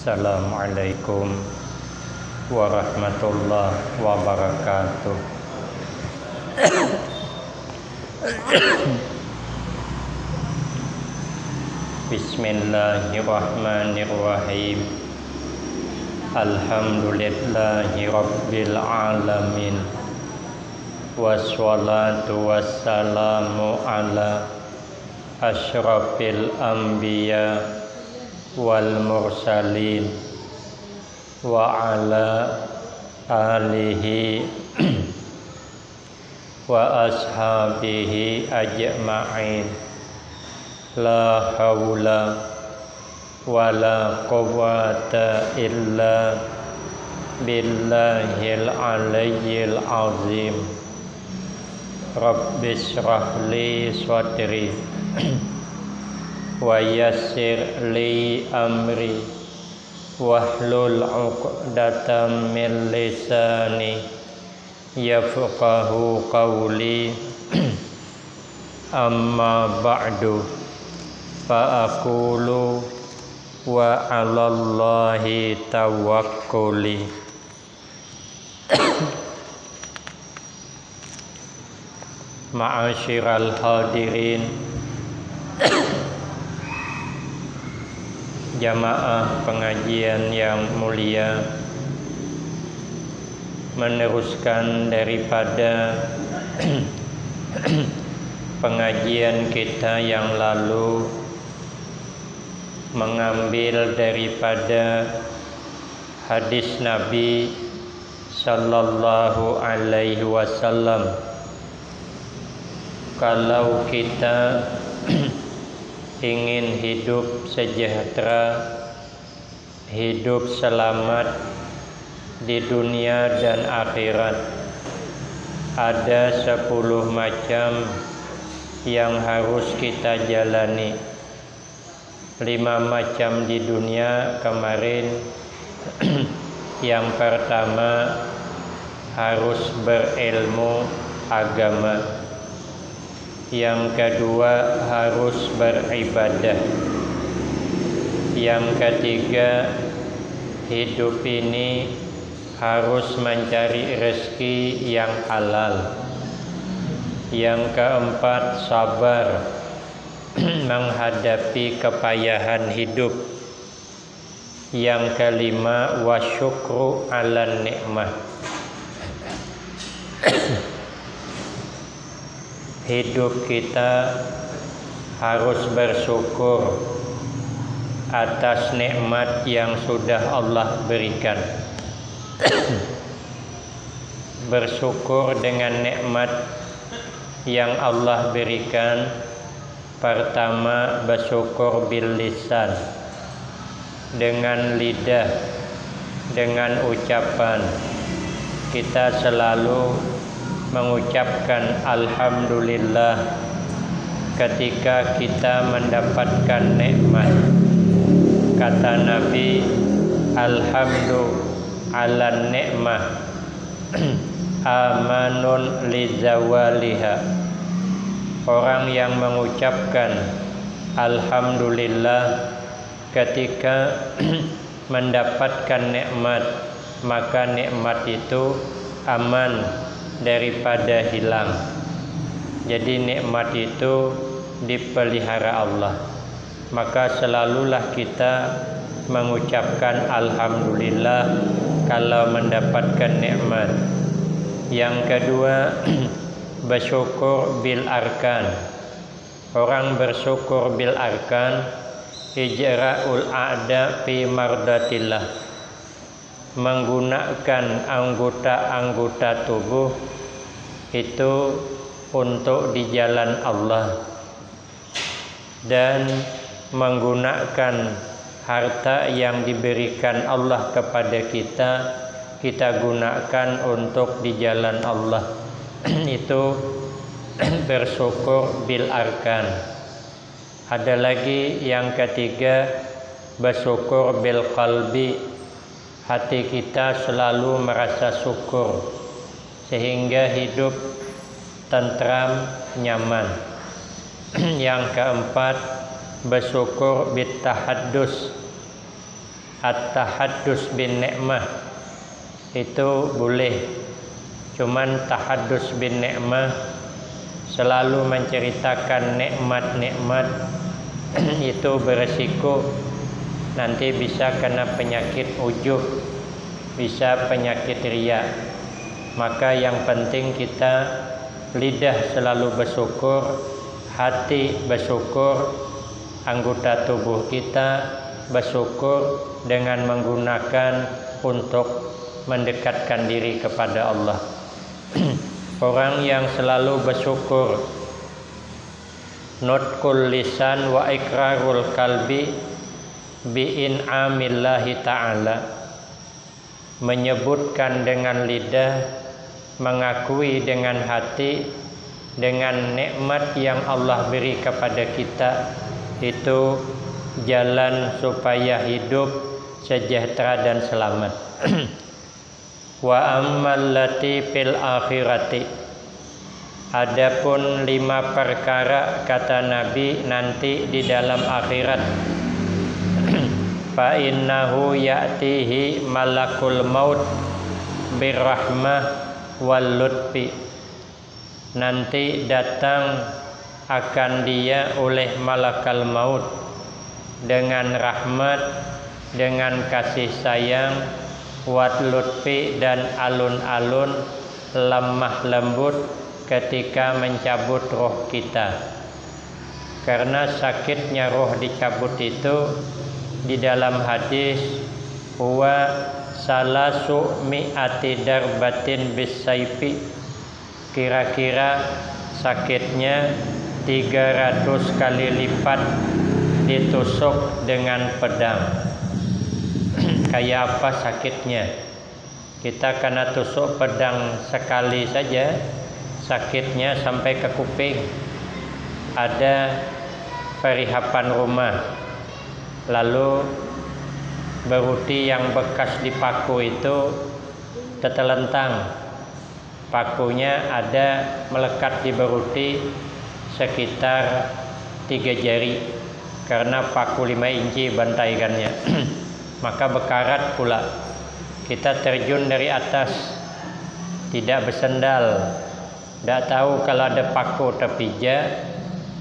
Assalamualaikum warahmatullahi wabarakatuh. Bismillahirrahmanirrahim. Alhamdulillahi rabbil alamin. Wassalatu wassalamu ala asyrafil anbiya wal mursalin wa ala alihi wa ashabihi ajma'in. La haula wa la quwwata illa billahil aliyyil azim. Rabbis shrah li sadri wa yassir li amri wahlul 'uqdatam min lisani yafqahu qawli. Amma ba'du, fa aqulu wa 'alallahi tawakkuli. Ma'asyiral hadirin, jamaah pengajian yang mulia, meneruskan daripada pengajian kita yang lalu, mengambil daripada hadis Nabi sallallahu alaihi wasallam, kalau kita ingin hidup sejahtera, hidup selamat di dunia dan akhirat, ada 10 macam yang harus kita jalani. 5 macam di dunia kemarin. Yang pertama, harus berilmu agama. Yang kedua, harus beribadah. Yang ketiga, hidup ini harus mencari rezeki yang halal. Yang keempat, sabar menghadapi kepayahan hidup. Yang kelima, wasyukru 'alan nikmah. Hidup kita harus bersyukur atas nikmat yang sudah Allah berikan. Bersyukur dengan nikmat yang Allah berikan. Pertama, bersyukur bil lisan, dengan lidah, dengan ucapan. Kita selalu mengucapkan alhamdulillah ketika kita mendapatkan nikmat. Kata Nabi, alhamdu 'alan nikmah amanun li zawaliha. Orang yang mengucapkan alhamdulillah ketika mendapatkan nikmat, maka nikmat itu aman daripada hilang. Jadi nikmat itu dipelihara Allah. Maka selalulah kita mengucapkan alhamdulillah kalau mendapatkan nikmat. Yang kedua, bersyukur bil arkan. Orang bersyukur bil arkan, ijra'ul a'da fi mardatillah, menggunakan anggota-anggota tubuh itu untuk di jalan Allah, dan menggunakan harta yang diberikan Allah kepada kita, kita gunakan untuk di jalan Allah. Itu bersyukur bil arkan. Ada lagi yang ketiga, bersyukur bil qalbi. Hati kita selalu merasa syukur sehingga hidup tentram, nyaman. Yang keempat, bersyukur bitahaddus, at-tahaddus bin ni'mah itu boleh, cuman tahaddus bin ni'mah selalu menceritakan nikmat-nikmat itu beresiko nanti bisa kena penyakit ujub, bisa penyakit riya. Maka yang penting kita lidah selalu bersyukur, hati bersyukur, anggota tubuh kita bersyukur dengan menggunakan untuk mendekatkan diri kepada Allah. Orang yang selalu bersyukur, nutqul lisan wa iqrarul qalbi bi in'amillahi ta'ala, menyebutkan dengan lidah, mengakui dengan hati dengan nikmat yang Allah beri kepada kita, itu jalan supaya hidup sejahtera dan selamat. Wa ammal lati fil akhirati, adapun 5 perkara kata Nabi nanti di dalam akhirat, fa innahu ya'tihi malakul maut birrahmah wal lutfi, nanti datang akan dia oleh malakal maut dengan rahmat, dengan kasih sayang, wat lutfi dan alun-alun lemah lembut ketika mencabut roh kita. Karena sakitnya roh dicabut itu di dalam hadis huwa salasu mi'ati darbatin bisayfi, kira-kira sakitnya 300 kali lipat ditusuk dengan pedang. Kayak apa sakitnya? Kita kena tusuk pedang sekali saja sakitnya sampai ke kuping. Ada perihapan rumah, lalu beruti yang bekas dipaku itu tertelentang, pakunya ada melekat di beruti sekitar 3 jari karena paku 5 inci bantaikannya. Maka bekarat pula. Kita terjun dari atas, tidak bersendal, tidak tahu kalau ada paku terpijak,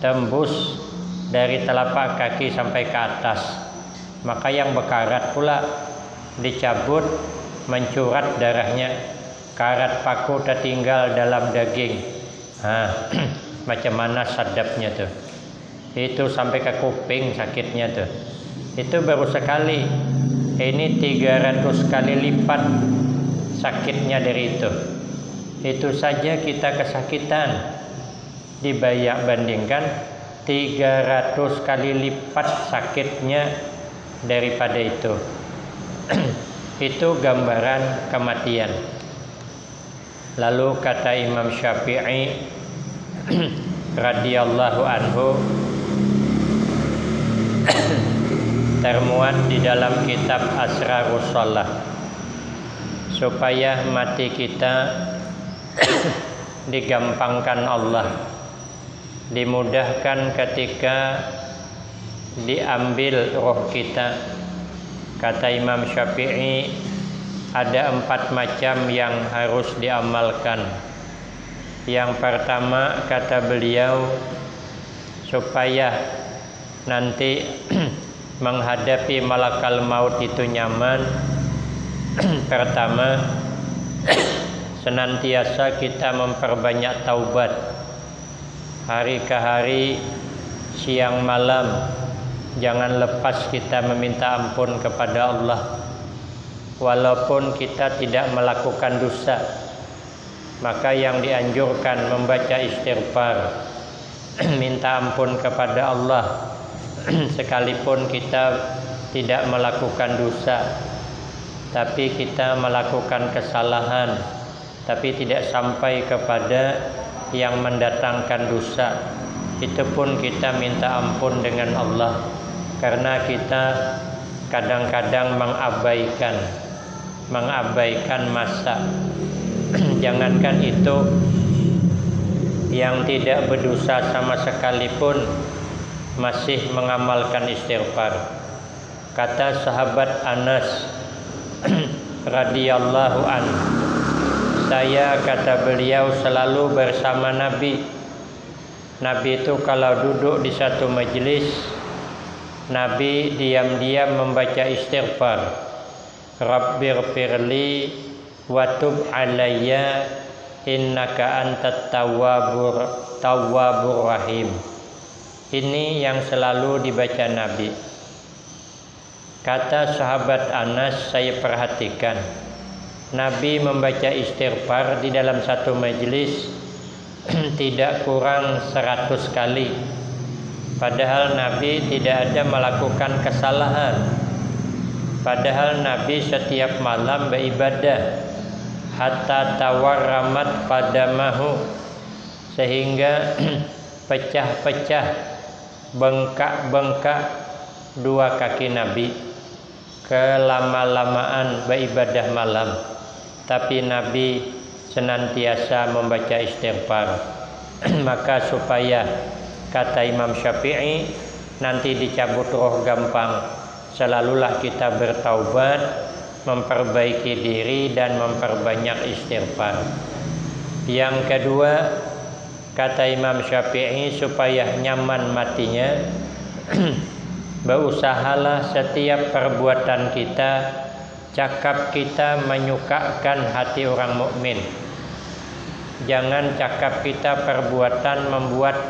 tembus dari telapak kaki sampai ke atas. Maka yang bekarat pula dicabut, mencurat darahnya, karat paku tertinggal dalam daging. Macam mana sadapnya tuh? Itu sampai ke kuping sakitnya tuh. Itu baru sekali. Ini 300 kali lipat sakitnya dari itu. Itu saja kita kesakitan, bandingkan 300 kali lipat sakitnya daripada itu. Itu gambaran kematian. Lalu kata Imam Syafi'i radhiyallahu anhu, termuat di dalam kitab Asrarus Shalah, supaya mati kita digampangkan Allah, dimudahkan ketika diambil roh kita. Kata Imam Syafi'i, ada 4 macam yang harus diamalkan. Yang pertama, kata beliau, supaya nanti menghadapi malakal maut itu nyaman, pertama, senantiasa kita memperbanyak taubat hari ke hari, siang malam. Jangan lepas kita meminta ampun kepada Allah walaupun kita tidak melakukan dosa. Maka yang dianjurkan membaca istighfar, minta ampun kepada Allah sekalipun kita tidak melakukan dosa, tapi kita melakukan kesalahan, tapi tidak sampai kepada yang mendatangkan dosa. Itu pun kita minta ampun dengan Allah, karena kita kadang-kadang mengabaikan masa. Jangankan itu, yang tidak berdosa sama sekali pun masih mengamalkan istighfar. Kata sahabat Anas radhiyallahu an, saya, kata beliau, selalu bersama Nabi. Nabi itu kalau duduk di satu majelis, Nabi diam-diam membaca istighfar. Rabbighfirli wa tub alayya innaka antat tawwabur rahim. Ini yang selalu dibaca Nabi. Kata sahabat Anas, saya perhatikan Nabi membaca istighfar di dalam satu majelis tidak kurang 100 kali. Padahal Nabi tidak ada melakukan kesalahan. Padahal Nabi setiap malam beribadah hatta tawarramat qadamahu, sehingga pecah-pecah, bengkak-bengkak dua kaki Nabi kelama-lamaan beribadah malam. Tapi Nabi senantiasa membaca istighfar. Maka supaya, kata Imam Syafi'i, nanti dicabut roh gampang, selalulah kita bertaubat, memperbaiki diri dan memperbanyak istighfar. Yang kedua, kata Imam Syafi'i, supaya nyaman matinya, berusahalah setiap perbuatan kita, cakap kita menyukakan hati orang mukmin. Jangan cakap kita perbuatan membuat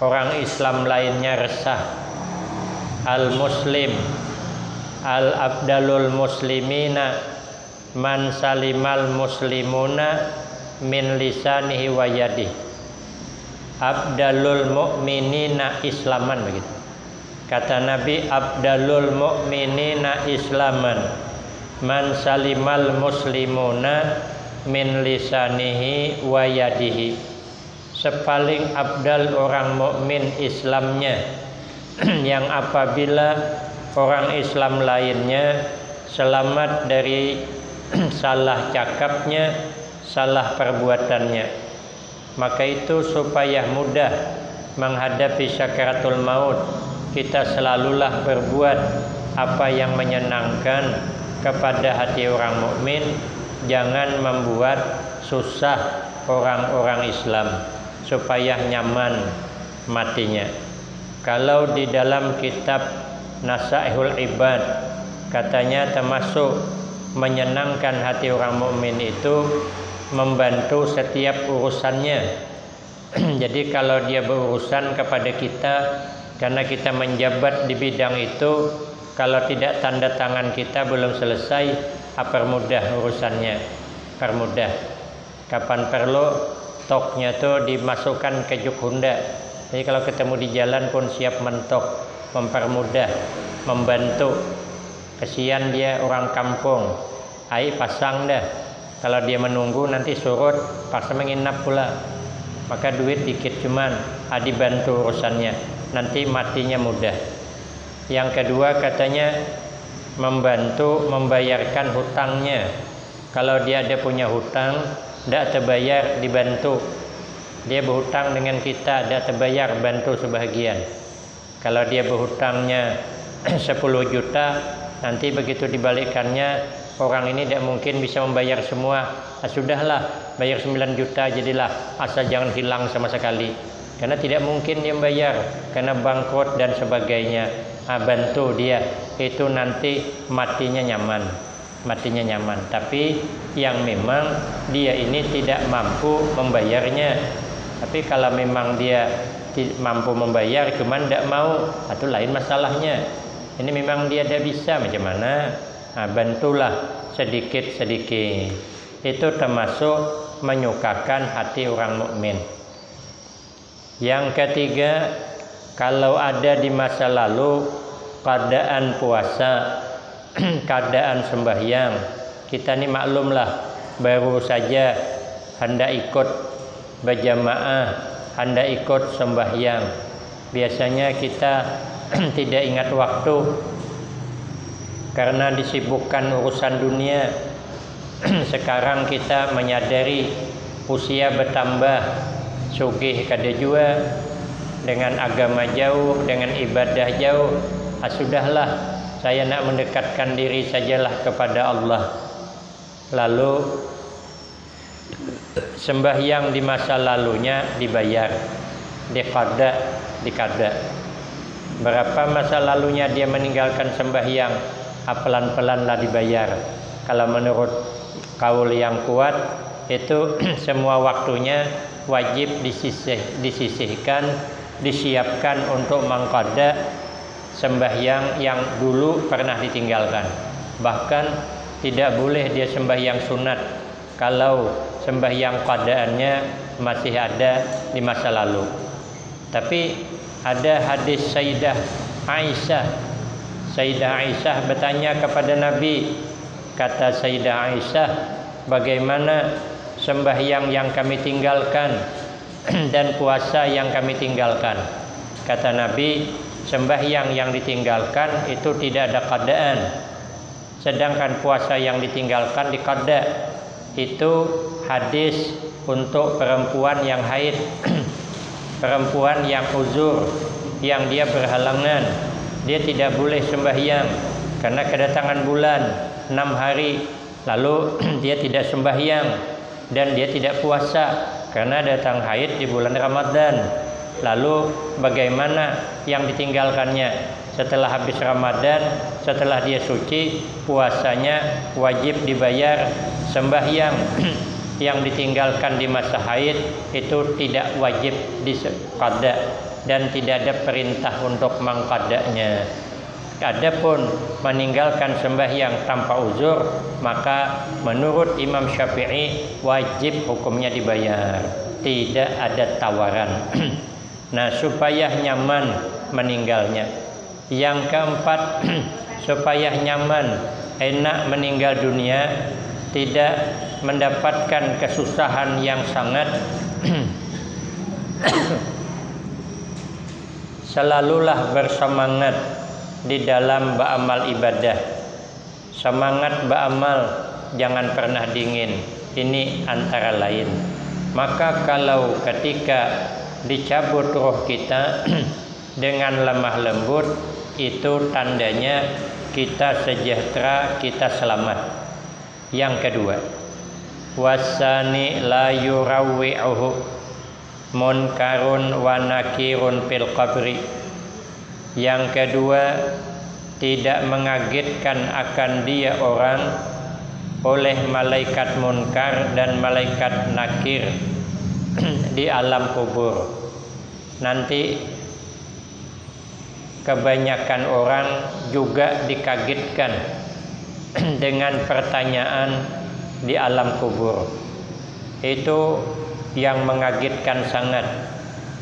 orang Islam lainnya resah. Al-Muslim al-abdalul muslimina man salimal muslimuna min lisanihi wa yadihi. Abdalul mu'minina islaman, begitu. Kata Nabi, abdalul mu'minina islaman man salimal muslimuna min lisanihi wa yadihi. Sepaling abdal orang mukmin Islamnya yang apabila orang Islam lainnya selamat dari salah cakapnya, salah perbuatannya. Maka itu supaya mudah menghadapi sakaratul maut, kita selalulah berbuat apa yang menyenangkan kepada hati orang mukmin. Jangan membuat susah orang-orang Islam supaya nyaman matinya. Kalau di dalam kitab Nasaihul Ibad katanya termasuk menyenangkan hati orang mukmin itu membantu setiap urusannya. Jadi kalau dia berurusan kepada kita karena kita menjabat di bidang itu, kalau tidak tanda tangan kita belum selesai, permudah urusannya, permudah. Kapan perlu toknya tuh dimasukkan ke juk Honda. Jadi kalau ketemu di jalan pun siap mentok, mempermudah, membantu. Kesian dia orang kampung, pasang dah. Kalau dia menunggu nanti surut, paksa menginap pula. Maka duit dikit cuman, dibantu urusannya. Nanti matinya mudah. Yang kedua katanya membantu membayarkan hutangnya. Kalau dia ada punya hutang, tidak terbayar, dibantu. Dia berhutang dengan kita, tidak terbayar, bantu sebahagian. Kalau dia berhutangnya 10 juta, nanti begitu dibalikannya, orang ini tidak mungkin bisa membayar semua. Sudahlah, bayar 9 juta jadilah, asal jangan hilang sama sekali. Karena tidak mungkin dia membayar, karena bangkrut dan sebagainya. Bantu dia, itu nanti matinya nyaman. Matinya nyaman. Tapi yang memang dia ini tidak mampu membayarnya. Tapi kalau memang dia mampu membayar cuman tidak mau, itu lain masalahnya. Ini memang dia tidak bisa, macam mana? Bantulah sedikit-sedikit. Itu termasuk menyukakan hati orang mukmin. Yang ketiga, kalau ada di masa lalu keadaan puasa, keadaan sembahyang, kita ini maklumlah baru saja hendak ikut berjamaah, hendak ikut sembahyang. Biasanya kita tidak ingat waktu karena disibukkan urusan dunia. Sekarang kita menyadari usia bertambah, sugih kada jua, dengan agama jauh, dengan ibadah jauh. Sudahlah, saya nak mendekatkan diri sajalah kepada Allah. Lalu sembahyang di masa lalunya dibayar, dikada. Berapa masa lalunya dia meninggalkan sembahyang, pelan-pelanlah dibayar. Kalau menurut kaul yang kuat itu semua waktunya wajib disisihkan, disiapkan untuk mengqada sembahyang yang dulu pernah ditinggalkan. Bahkan tidak boleh dia sembahyang sunat kalau sembahyang qadaannya masih ada di masa lalu. Tapi ada hadis Sayyidah Aisyah. Sayyidah Aisyah bertanya kepada Nabi. Kata Sayyidah Aisyah, bagaimana sembahyang yang kami tinggalkan dan puasa yang kami tinggalkan? Kata Nabi, sembahyang yang ditinggalkan itu tidak ada qadaan, sedangkan puasa yang ditinggalkan diqada. Itu hadis untuk perempuan yang haid, perempuan yang uzur, yang dia berhalangan, dia tidak boleh sembahyang karena kedatangan bulan 6 hari, lalu dia tidak sembahyang dan dia tidak puasa karena datang haid di bulan Ramadan. Lalu bagaimana yang ditinggalkannya setelah habis Ramadan, setelah dia suci, puasanya wajib dibayar. Sembahyang yang ditinggalkan di masa haid itu tidak wajib diqada dan tidak ada perintah untuk mengqadanya. Adapun meninggalkan sembahyang tanpa uzur, maka menurut Imam Syafi'i wajib hukumnya dibayar, tidak ada tawaran. Nah, supaya nyaman meninggalnya. Yang keempat, supaya nyaman, enak meninggal dunia, tidak mendapatkan kesusahan yang sangat, selalulah bersemangat di dalam beramal ibadah. Semangat beramal, jangan pernah dingin. Ini antara lain. Maka kalau ketika dicabut roh kita dengan lemah lembut, itu tandanya kita sejahtera, kita selamat. Yang kedua, wasani la yurawwi'uhu munkarun wa nakirun fil qabri. Yang kedua, tidak mengagetkan akan dia orang oleh malaikat munkar dan malaikat nakir di alam kubur. Nanti kebanyakan orang juga dikagetkan dengan pertanyaan di alam kubur. Itu yang mengagetkan sangat.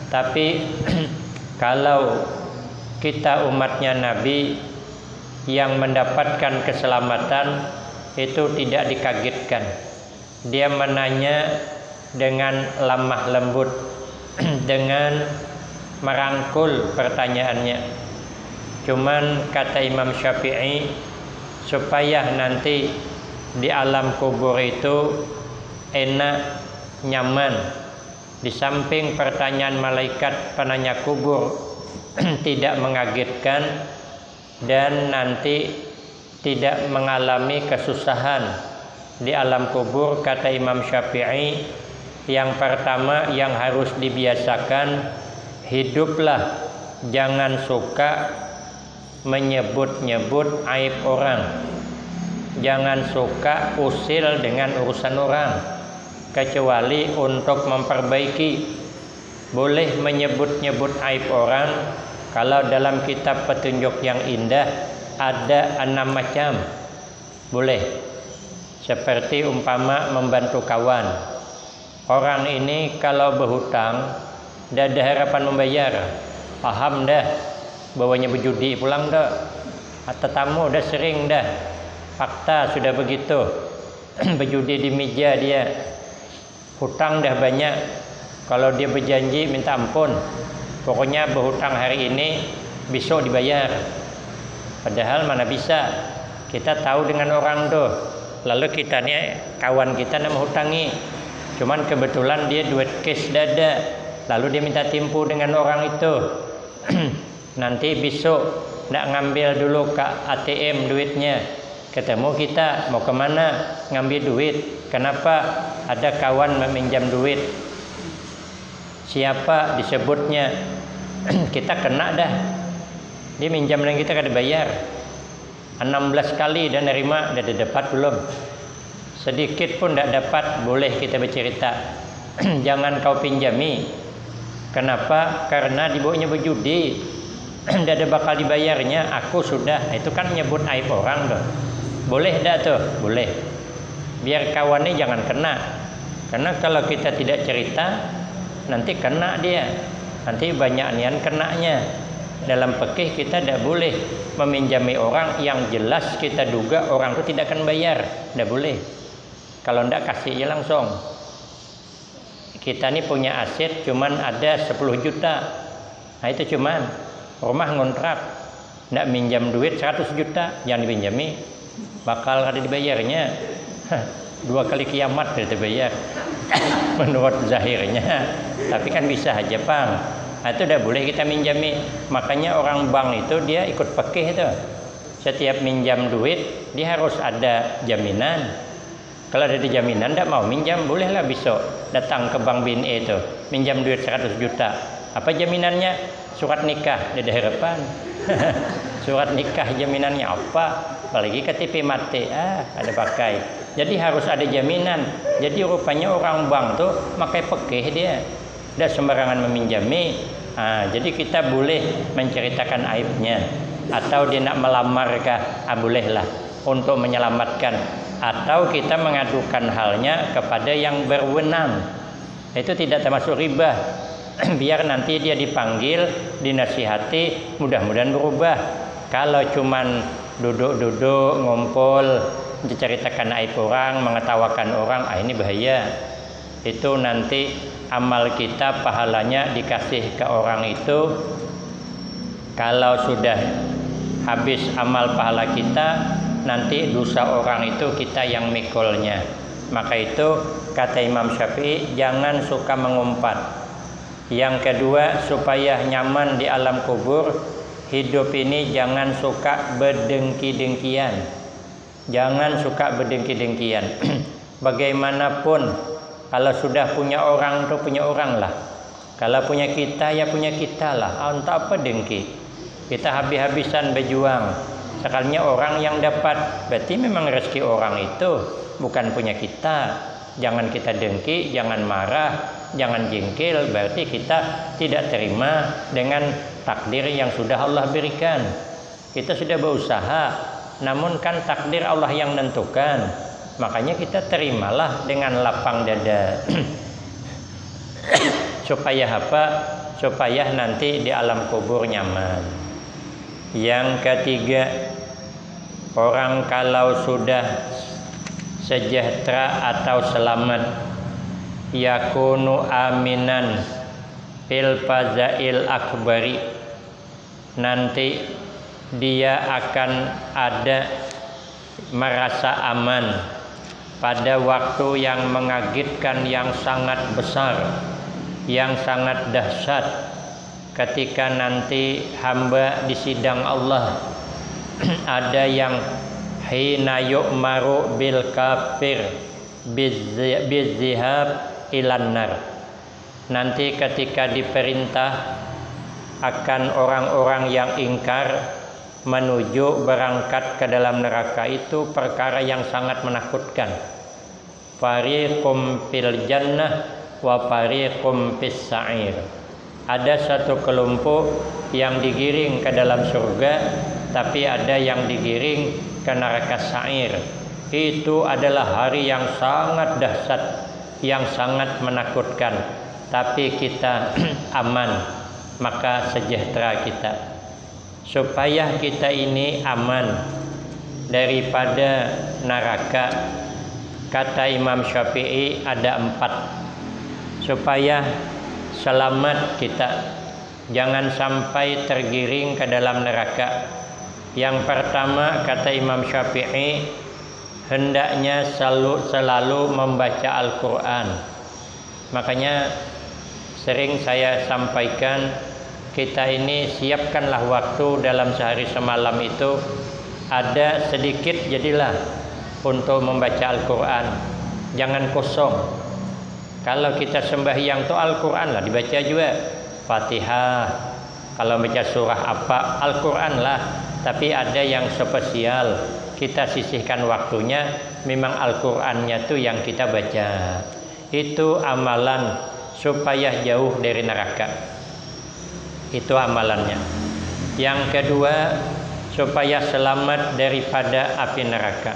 Tapi kalau kita umatnya Nabi yang mendapatkan keselamatan, itu tidak dikagetkan. Dia menanya dengan lemah lembut, dengan merangkul pertanyaannya. Cuman kata Imam Syafi'i, supaya nanti di alam kubur itu enak, nyaman, di samping pertanyaan malaikat penanya kubur tidak mengagetkan dan nanti tidak mengalami kesusahan di alam kubur, kata Imam Syafi'i, yang pertama yang harus dibiasakan, hiduplah jangan suka menyebut-nyebut aib orang, jangan suka usil dengan urusan orang, kecuali untuk memperbaiki. Boleh menyebut-nyebut aib orang kalau dalam kitab petunjuk yang indah ada 6 macam. Boleh. Seperti umpama membantu kawan. Orang ini kalau berhutang dah ada harapan membayar, paham dah bawanya berjudi pulang dah, tetamu dah sering dah, fakta sudah begitu, berjudi di meja dia, hutang dah banyak. Kalau dia berjanji minta ampun, pokoknya berhutang hari ini, besok dibayar. Padahal mana bisa, kita tahu dengan orang tuh, lalu kita nih kawan kita nak menghutangi, cuman kebetulan dia duit cash dada, lalu dia minta timpu dengan orang itu. Nanti besok nak ngambil dulu ke ATM duitnya. Ketemu kita mau kemana ngambil duit. Kenapa? Ada kawan meminjam duit. Siapa disebutnya? Kita kena dah. Dia minjam dengan kita kada bayar. 16 kali dan nerima, dah dapat belum? Sedikit pun tidak dapat, boleh kita bercerita. Jangan kau pinjami. Kenapa? Karena dibawanya berjudi. Tidak ada bakal dibayarnya. Aku sudah. Itu kan nyebut aib orang tuh. Boleh dah tuh? Boleh. Biar kawannya jangan kena. Karena kalau kita tidak cerita, nanti kena dia. Nanti banyak nian kenanya. Dalam fikih kita tidak boleh meminjami orang yang jelas kita duga orang itu tidak akan bayar. Tidak boleh. Kalau tidak kasih aja langsung. Kita ini punya aset cuman ada 10 juta. Nah itu cuman rumah ngontrak. Tidak minjam duit 100 juta. Jangan dipinjami. Bakal ada dibayarnya. 2 kali kiamat dia terbayar. Menurut zahirnya. Tapi kan bisa aja Bang. Nah, itu udah boleh kita minjami. Makanya orang bank itu dia ikut fikih itu. Setiap minjam duit dia harus ada jaminan. Kalau ada jaminan tidak mau minjam, bolehlah besok datang ke Bank BNI itu minjam duit 100 juta. Apa jaminannya? Surat nikah di harapan. Surat nikah jaminannya apa? Apalagi KTP mati, ada pakai. Jadi harus ada jaminan. Jadi rupanya orang bank tuh pakai fikih dia. Tidak sembarangan meminjami. Jadi kita boleh menceritakan aibnya. Atau dia nak melamar kah? Bolehlah untuk menyelamatkan. Atau kita mengadukan halnya kepada yang berwenang. Itu tidak termasuk riba. Biar nanti dia dipanggil, dinasihati, mudah-mudahan berubah. Kalau cuman duduk-duduk, ngumpul, diceritakan aib orang, mengetawakan orang, ini bahaya. Itu nanti amal kita pahalanya dikasih ke orang itu. Kalau sudah habis amal pahala kita, nanti dosa orang itu kita yang mikulnya. Maka itu kata Imam Syafi'i, jangan suka mengumpat. Yang kedua, supaya nyaman di alam kubur, hidup ini jangan suka berdengki-dengkian. Jangan suka berdengki-dengkian. Bagaimanapun, kalau sudah punya orang itu punya orang lah. Kalau punya kita ya punya kita lah. Entah apa dengki. Kita habis-habisan berjuang. Sekalinya orang yang dapat, berarti memang rezeki orang itu bukan punya kita. Jangan kita dengki, jangan marah, jangan jengkel. Berarti kita tidak terima dengan takdir yang sudah Allah berikan. Kita sudah berusaha, namun kan takdir Allah yang menentukan. Makanya kita terimalah dengan lapang dada. Supaya apa? Supaya nanti di alam kubur nyaman. Yang ketiga, orang kalau sudah sejahtera atau selamat, yakunu aminan fil fazail akbari, nanti dia akan ada merasa aman pada waktu yang mengagetkan, yang sangat besar, yang sangat dahsyat, ketika nanti hamba di sidang Allah. Ada yang hina yu'maru bil kafir bizihab ilan nar. Nanti ketika diperintah akan orang-orang yang ingkar menuju berangkat ke dalam neraka, itu perkara yang sangat menakutkan. Fariqum fil jannah wa fariqum fis sa'ir. Ada satu kelompok yang digiring ke dalam surga, tapi ada yang digiring ke neraka sa'ir. Itu adalah hari yang sangat dahsyat, yang sangat menakutkan. Tapi kita aman, maka sejahtera kita. Supaya kita ini aman daripada neraka, kata Imam Syafi'i ada 4. Supaya selamat kita, jangan sampai tergiring ke dalam neraka. Yang pertama, kata Imam Syafi'i, hendaknya selalu membaca Al-Quran. Makanya sering saya sampaikan, kita ini siapkanlah waktu dalam sehari semalam itu ada sedikit jadilah untuk membaca Al-Quran. Jangan kosong. Kalau kita sembahyang tuh Al-Quran lah dibaca juga, Fatihah. Kalau baca surah apa, Al-Quran lah. Tapi ada yang spesial, kita sisihkan waktunya, memang Al-Qurannya tuh yang kita baca. Itu amalan supaya jauh dari neraka. Itu amalannya. Yang kedua, supaya selamat daripada api neraka.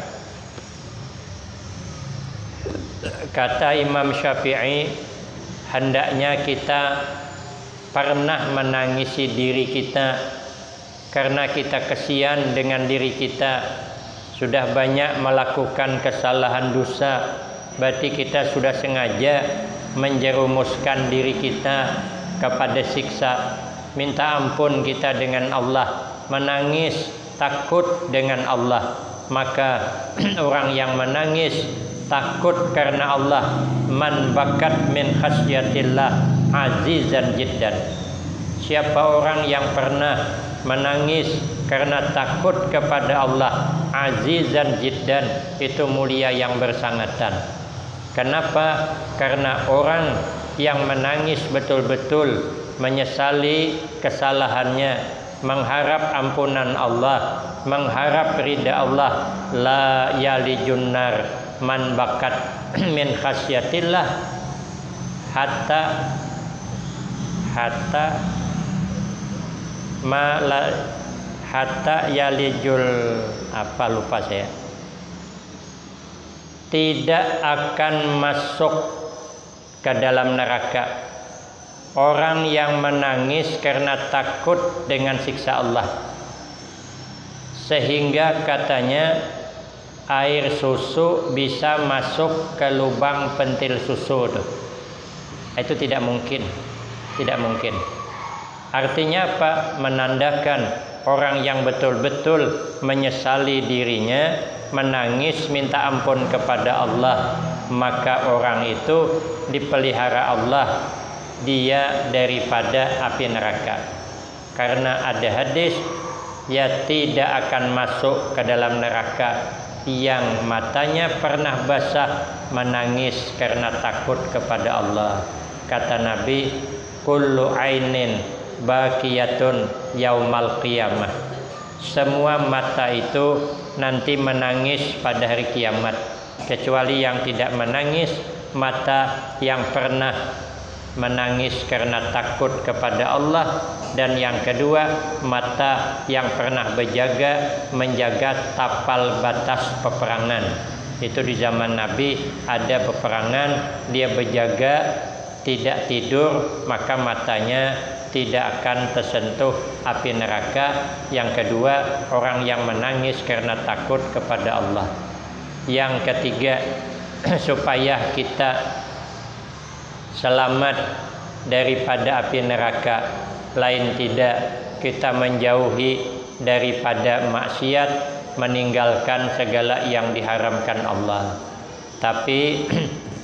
Kata Imam Syafi'i, hendaknya kita pernah menangisi diri kita karena kita kesian dengan diri kita, sudah banyak melakukan kesalahan dosa. Berarti kita sudah sengaja menjerumuskan diri kita kepada siksa. Minta ampun kita dengan Allah, menangis takut dengan Allah. Maka orang yang menangis takut karena Allah, man bakat min khasyatillah azizan jiddan. Siapa orang yang pernah menangis karena takut kepada Allah, azizan jiddan, itu mulia yang bersangatan. Kenapa? Karena orang yang menangis betul-betul menyesali kesalahannya, mengharap ampunan Allah, mengharap ridha Allah, la yalijun nar man bakat min khasyatillah hatta yalijul apa lupa saya, tidak akan masuk ke dalam neraka orang yang menangis karena takut dengan siksa Allah, sehingga katanya air susu bisa masuk ke lubang pentil susu itu tidak mungkin. Artinya apa? Menandakan orang yang betul-betul menyesali dirinya, menangis minta ampun kepada Allah, maka orang itu dipelihara Allah dia daripada api neraka. Karena ada hadis, ya tidak akan masuk ke dalam neraka yang matanya pernah basah menangis karena takut kepada Allah. Kata Nabi, kullu ainin baqiyatun yaumal qiyamah. Semua mata itu nanti menangis pada hari kiamat, kecuali yang tidak menangis, mata yang pernah menangis karena takut kepada Allah, dan yang kedua mata yang pernah menjaga tapal batas peperangan. Itu di zaman Nabi ada peperangan, dia berjaga tidak tidur, maka matanya tidak akan tersentuh api neraka. Yang kedua, orang yang menangis karena takut kepada Allah. Yang ketiga, supaya kita selamat daripada api neraka, lain tidak kita menjauhi daripada maksiat, meninggalkan segala yang diharamkan Allah. Tapi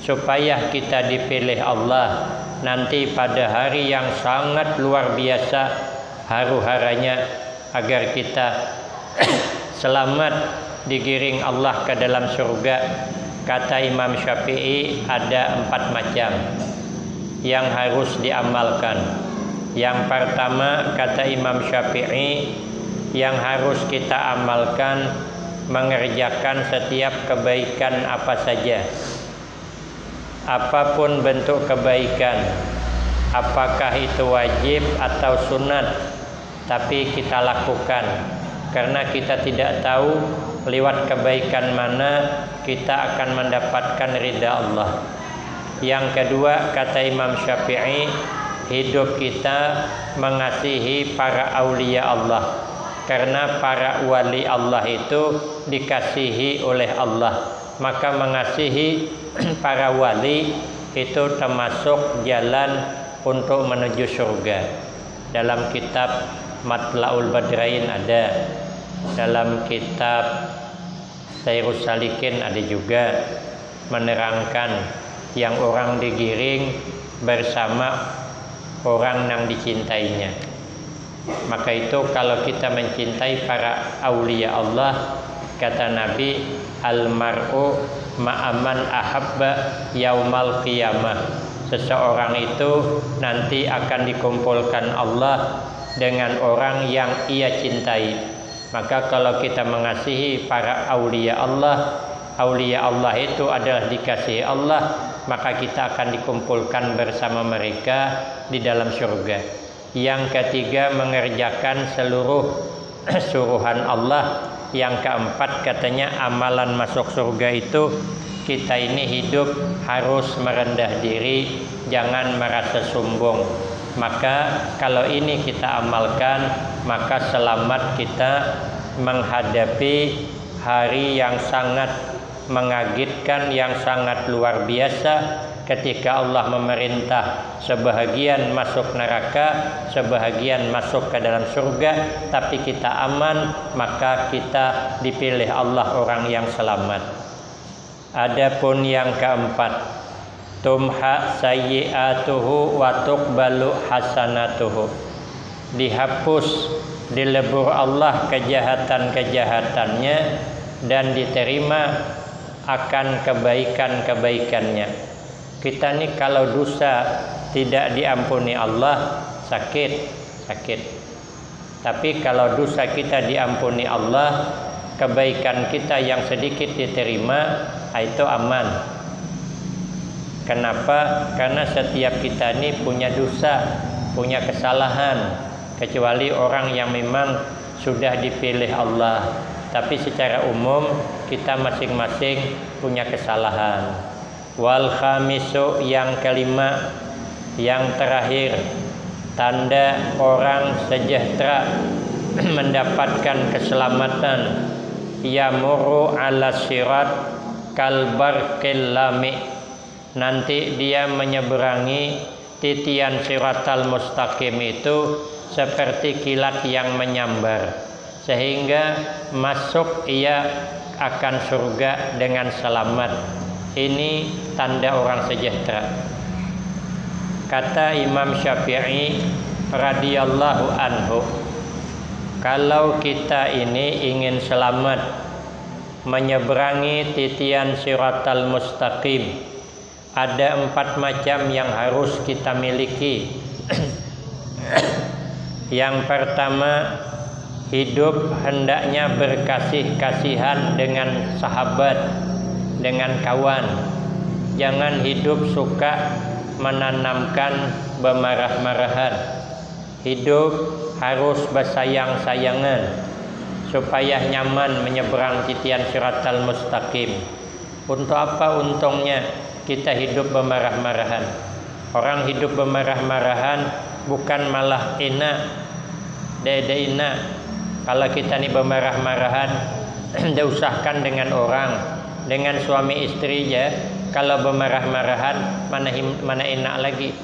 supaya kita dipilih Allah nanti pada hari yang sangat luar biasa haru-haranya, agar kita selamat digiring Allah ke dalam surga. Kata Imam Syafi'i, ada 4 macam yang harus diamalkan. Yang pertama, kata Imam Syafi'i, yang harus kita amalkan, mengerjakan setiap kebaikan apa saja, apapun bentuk kebaikan, apakah itu wajib atau sunat, tapi kita lakukan, karena kita tidak tahu lewat kebaikan mana kita akan mendapatkan ridha Allah. Yang kedua, kata Imam Syafi'i, hidup kita mengasihi para aulia Allah, karena para wali Allah itu dikasihi oleh Allah, maka mengasihi para wali itu termasuk jalan untuk menuju surga. Dalam kitab Matla'ul Badrain ada, dalam kitab Sairus Salikin ada juga, menerangkan yang orang digiring bersama orang yang dicintainya. Maka itu kalau kita mencintai para aulia Allah, kata Nabi, almar'u ma'aman ahabba yaumal qiyamah. Seseorang itu nanti akan dikumpulkan Allah dengan orang yang ia cintai. Maka kalau kita mengasihi para aulia Allah itu adalah dikasihi Allah, maka kita akan dikumpulkan bersama mereka di dalam surga. Yang ketiga, mengerjakan seluruh suruhan Allah. Yang keempat, katanya amalan masuk surga itu kita ini hidup harus merendah diri, jangan merasa sombong. Maka kalau ini kita amalkan, maka selamat kita menghadapi hari yang sangat mengagetkan, yang sangat luar biasa, ketika Allah memerintah sebahagian masuk neraka, sebahagian masuk ke dalam surga, tapi kita aman, maka kita dipilih Allah orang yang selamat. Adapun yang keempat, tumha sayyi'atuhu wa tuqbalu hasanatuhu. Dihapus, dilebur Allah kejahatan-kejahatannya dan diterima akan kebaikan-kebaikannya. Kita nih kalau dosa tidak diampuni Allah, sakit. Tapi kalau dosa kita diampuni Allah, kebaikan kita yang sedikit diterima, itu aman. Kenapa? Karena setiap kita ini punya dosa, punya kesalahan, kecuali orang yang memang sudah dipilih Allah. Tapi secara umum kita masing-masing punya kesalahan. Wal khamisu, yang kelima, yang terakhir, tanda orang sejahtera mendapatkan keselamatan, yamurru ala sirat kalbarqil lami. Nanti dia menyeberangi titian siratal mustaqim itu seperti kilat yang menyambar, sehingga masuk ia akan surga dengan selamat. Ini tanda orang sejahtera. Kata Imam Syafi'i radhiyallahu anhu, kalau kita ini ingin selamat menyeberangi titian siratal mustaqim, ada 4 macam yang harus kita miliki. Yang pertama, hidup hendaknya berkasih-kasihan dengan sahabat, dengan kawan. Jangan hidup suka menanamkan bemarah-marahan. Hidup harus bersayang-sayangan supaya nyaman menyeberang titian siratal mustaqim. Untuk apa untungnya kita hidup bemarah-marahan? Orang hidup bemarah-marahan bukan malah enak, enak. Kalau kita nih bemarah-marahan, diusahkan dengan orang, dengan suami istri ya. Kalau bemarah-marahan mana enak lagi.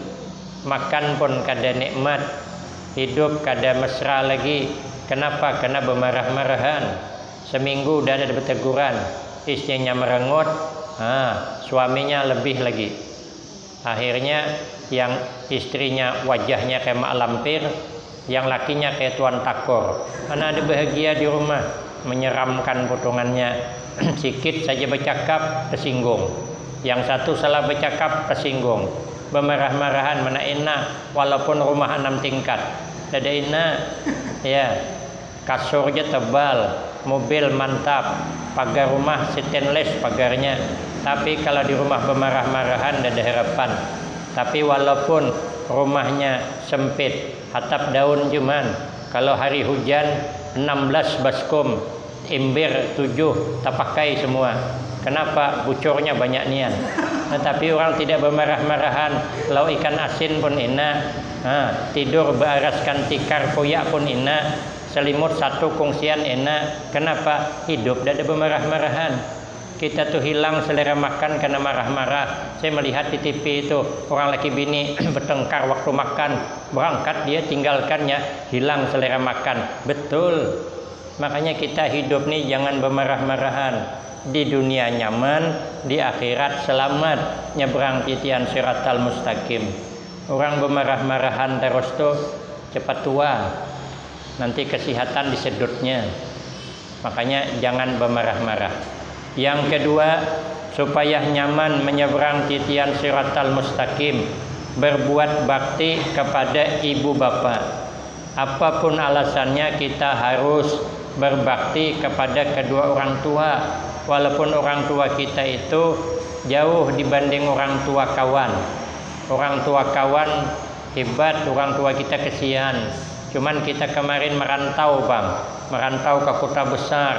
Makan pun kada nikmat, hidup kada mesra lagi. Kenapa? Karena bemarah-marahan. Seminggu udah ada berteguran, istrinya merengut, suaminya lebih lagi. Akhirnya yang istrinya wajahnya kayak mak lampir, yang lakinya kayak tuan takor. Mana ada bahagia di rumah, menyeramkan potongannya. Sikit saja bercakap tersinggung, yang satu salah bercakap tersinggung. Bemarah-marahan mana enak, walaupun rumah 6 tingkat, ada enak ya. Kasurnya tebal, mobil mantap, pagar rumah stainless pagarnya. Tapi kalau di rumah bemarah-marahan tidak ada harapan. Tapi walaupun rumahnya sempit, atap daun cuman, kalau hari hujan 16 baskom, ember 7 tak pakai semua. Kenapa? Bucurnya banyak nian. Tetapi orang tidak bemarah-marahan, lauk ikan asin pun enak, tidur beraraskan tikar koyak pun enak, selimut satu kongsian enak. Kenapa? Hidup tidak ada bemarah-marahan. Kita tuh hilang selera makan karena marah-marah. Saya melihat di TV itu orang laki bini bertengkar waktu makan, berangkat dia tinggalkannya, hilang selera makan. Betul. Makanya kita hidup nih jangan bemarah-marahan. Di dunia nyaman, di akhirat selamat, nyebrang titian siratal mustaqim. Orang bemarah-marahan terus tuh cepat tua. nanti kesehatan disedutnya. Makanya jangan bermarah-marah. Yang kedua, supaya nyaman menyeberang titian siratal mustaqim, berbuat bakti kepada ibu bapa. Apapun alasannya kita harus berbakti kepada kedua orang tua. Walaupun orang tua kita itu jauh dibanding orang tua kawan. Orang tua kawan hebat, orang tua kita kesian. Cuman kita kemarin merantau bang, merantau ke kota besar.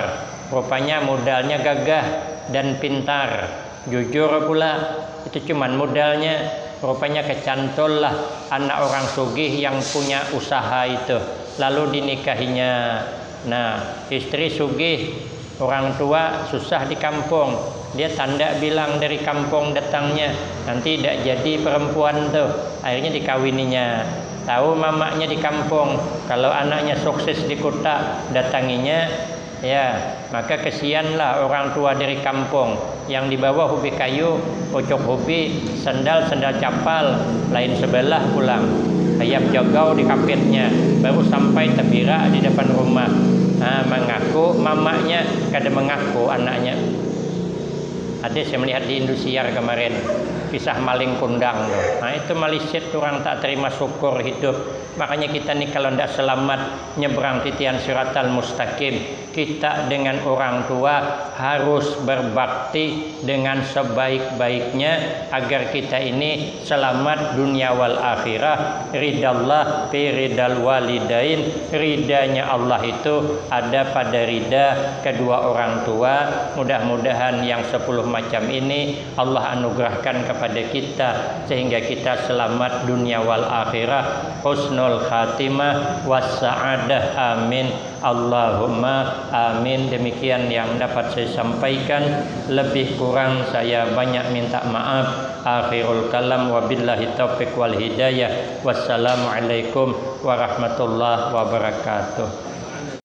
Rupanya modalnya gagah dan pintar. Jujur pula, itu cuman modalnya. Rupanya kecantol lah anak orang sugih yang punya usaha itu. Lalu dinikahinya. Nah, istri sugih, orang tua susah di kampung. Dia tanda bilang dari kampung datangnya. Nanti tidak jadi perempuan tuh. Akhirnya dikawininya. Tahu mamanya di kampung, kalau anaknya sukses di kota, datanginya, ya maka kesianlah orang tua dari kampung yang dibawa hobi kayu, pocok hobi, sandal capal, lain sebelah pulang, ayam jagau di kapitnya, baru sampai tebira di depan rumah. Mengaku mamanya, kadang mengaku anaknya. Ada saya melihat di Indosiar kemarin kisah maling kundang. Nah itu Malaysia orang tak terima syukur hidup. Makanya kita nih kalau tidak selamat nyebrang titian siratal mustaqim, kita dengan orang tua harus berbakti dengan sebaik-baiknya agar kita ini selamat dunia wal akhirah. Ridallah fi ridal walidain, ridanya Allah itu ada pada rida kedua orang tua. Mudah-mudahan yang 10 macam ini Allah anugerahkan kepada kita sehingga kita selamat dunia wal akhirah, husnul khatimah wassa'adah, amin Allahumma amin. Demikian yang dapat saya sampaikan, lebih kurang saya banyak minta maaf. Akhirul kalam wabillahi taufiq wal hidayah. Wassalamualaikum warahmatullahi wabarakatuh.